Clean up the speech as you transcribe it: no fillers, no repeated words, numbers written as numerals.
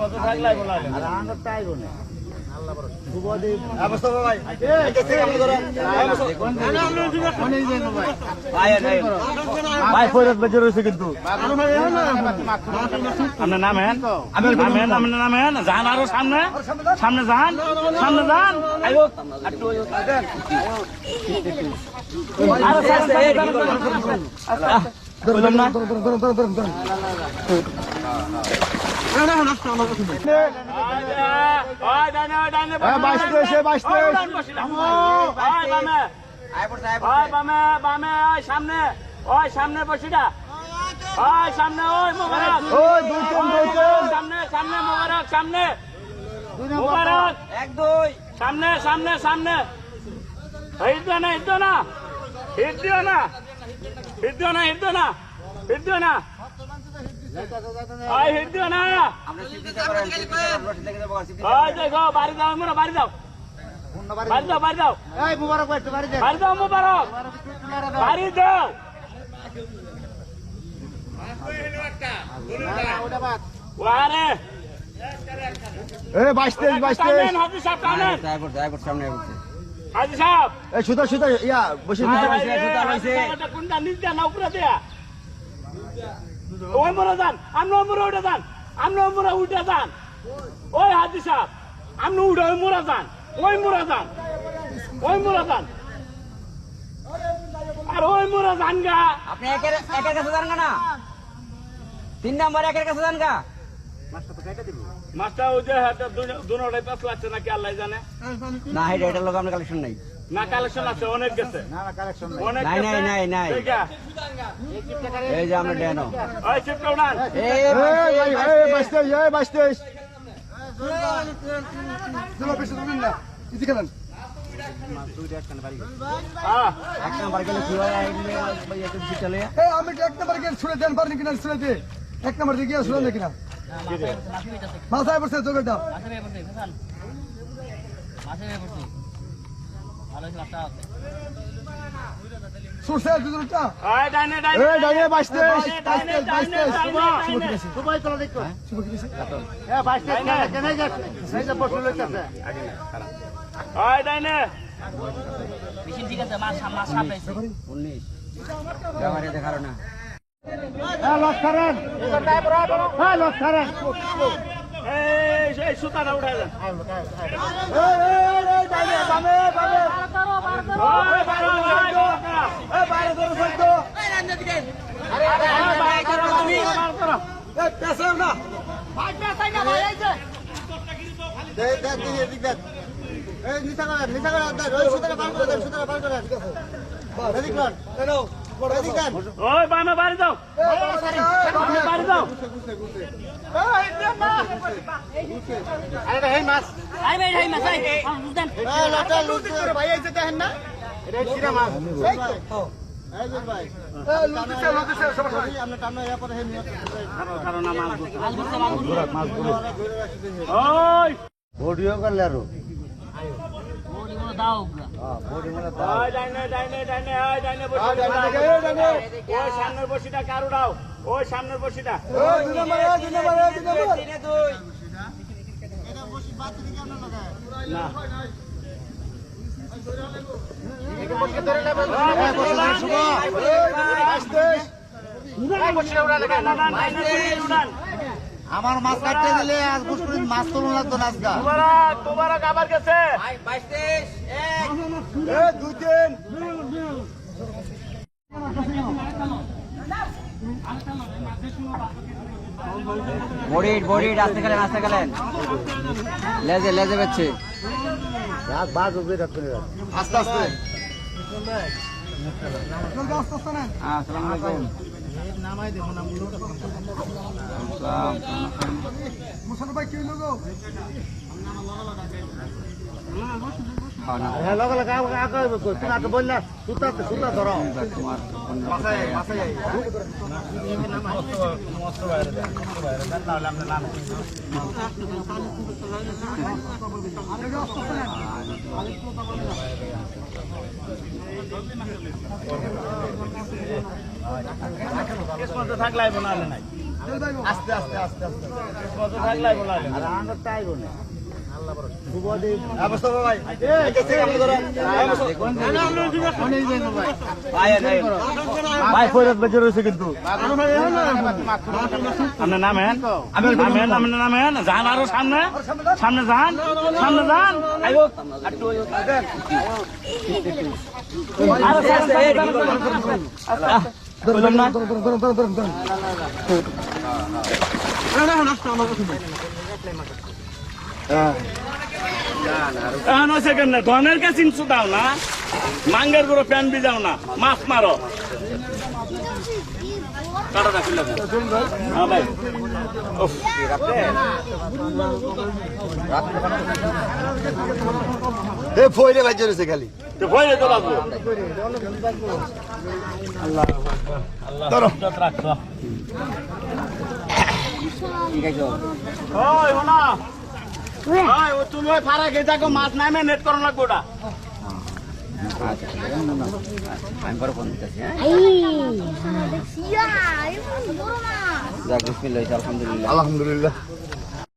কত থাকলে বলা আর আনটাই গনে কিন্তু আপনার নামেন আপনার নামেন যান আরো সামনে সামনে যান বললাম না সামনে ওই সামনে বসিটা ওই সামনে ওই মোবারক সামনে সামনে মোবারক সামনে মোবারক 1 2 সামনে সামনে সামনে হিট দিও না হিট দিও না হিট দিও না হিট দিও না হিট দিও না হিট দিও না ওই হিট দিও না ওই দেখো বাড়ি যাও মোরা বাড়ি যাও বাড়ি যাও বাড়ি যাও এই মুবারক ভাই বাড়ি যাও বাড়ি যাও মুবারক বাড়ি যাও ওয়ারে এ 22 টানেন হাজি সাহেব টানেন ড্রাইভার সামনে বসে হাজি সাহেব এ সুতা সুতা ইয়া বসে সুতা হইছে কোনটা নিচে না উপরে দেয়া ওই মোরা যান আমনো মোরা উঠে যান আমনো মোরা উঠে যান ওই হাজি সাহেব আমনো উঠে ওই মোরা যান ওই মোরা যান ওই মোরা যান আর ওই মোরা যান গা আপনি একের কাছে যান না 3 নাম্বার একের কাছে যান গা মাস্টার ওই যে দুনোটাই পাস লাগছে নাকি আল্লাহ জানে না এটার লোক আপনার কালেকশন নাই না কালেকশন আছে অনেক গেছে না কালেকশন অনেক নাই নাই নাই নাই ঠিক আছে এই যে আমরা ডেনো ওই চিপটা উড়ান এই এই 22 চলো বেশি দূর না ইতি খেলেন এক নাম্বার গেলে কি হয় ভাই এত বেশি চলে এই আমি এক নাম্বার গেল ছুড়ে দেন পারনি কিনা ছুড়ে দে এক নাম্বার দিকে ছুড়ে দে কিনা মাথায় বসে জোগাড় দাও সুরসে দুটোটা ওই ডাইনে এই ডাইনে 22 সবাই চলো দেখো শুভ কি দিছে এ 22 কেন যাচ্ছে এই যে বসে লইতাছে ওই ডাইনে মেশিন ঠিক আছে মাছ সামনে 19 ব্যবহারে দেখারো না হ্যাঁ লক করেন হ্যাঁ লক করেন এই সুতাটা উঠাই দেন এই ডাইনে বামে ওই বাইরে এই বাইরে ধরে সইতো আরে বাইরে করো তুমি এই পেছাও না ভাই পেছাই না ভাই এই যে দে দিক এই নিচা করে ওই সুতাটা বার করে এদিক লন এনো এদিক দেন ওই বামে বাড়ি যাও বাড়ি যাও আরে এই মাছ আই মাছ আই বুঝদেন এই লটা লুট করে ভাই আইছে দেখেন না এটা সিরা মাছ এই যে ভাই এই লুটিছে সমস্যা আমরা টানা এর পরে হে নিয়ে কারণ মাছ ওই ভিডিও করলে আর দাও বডি মানে ওই ডাইনে ওই ডাইনে বসি ওই সামনের বসিটা কারু দাও ওই সামনের বসিটা ওই দুই নম্বর না আমার মাছ কাটতে দিলে আজ বুঝপুরি মাছ তোলা লাগতো না আজকা তোমার আবার গেছে 2 3 বডি রাস্তা গেলেন লেজে বেচ্ছে বাজ উপরে রাখতে আস্তে আস্তে আসসালামু আলাইকুম নামাই দেবো না মুসাদ ভাই কি লোগো হ্যাঁ লগে লগে আগে তুমি আগে বললা সুতা ধরো থাকলাই বনালে নাই আস্তে আস্তে আস্তে আস্তে থাকলাই বনালে আর আমরা তাই বলে অবস্থা ভাই ভাই ফয়রাত বেজে রয়েছে কিন্তু আপনার নামেন আপনার নামেন যান আরো সামনে সামনে যান আইও ধনের কাছে চিনছু দাও না মাঙ্গের গুলো প্যান বিজাও না মাছ মারো কাটাটা খুলে দাও। হ্যাঁ ভাই ফয়রে বেজে রয়েছে খালি তো ভয় তো লাগবো ধরো রাখছো ওই হোনা ওই ও তুমি ওই ফারা খেয়ে থাকো মাছ নামে নেট করো লাগবো ওটা আমি পরে ফোন দিতেছি হ্যাঁ দেখছি, আলহামদুলিল্লাহ। যাক বিসমিল্লাহ আলহামদুলিল্লাহ আলহামদুলিল্লাহ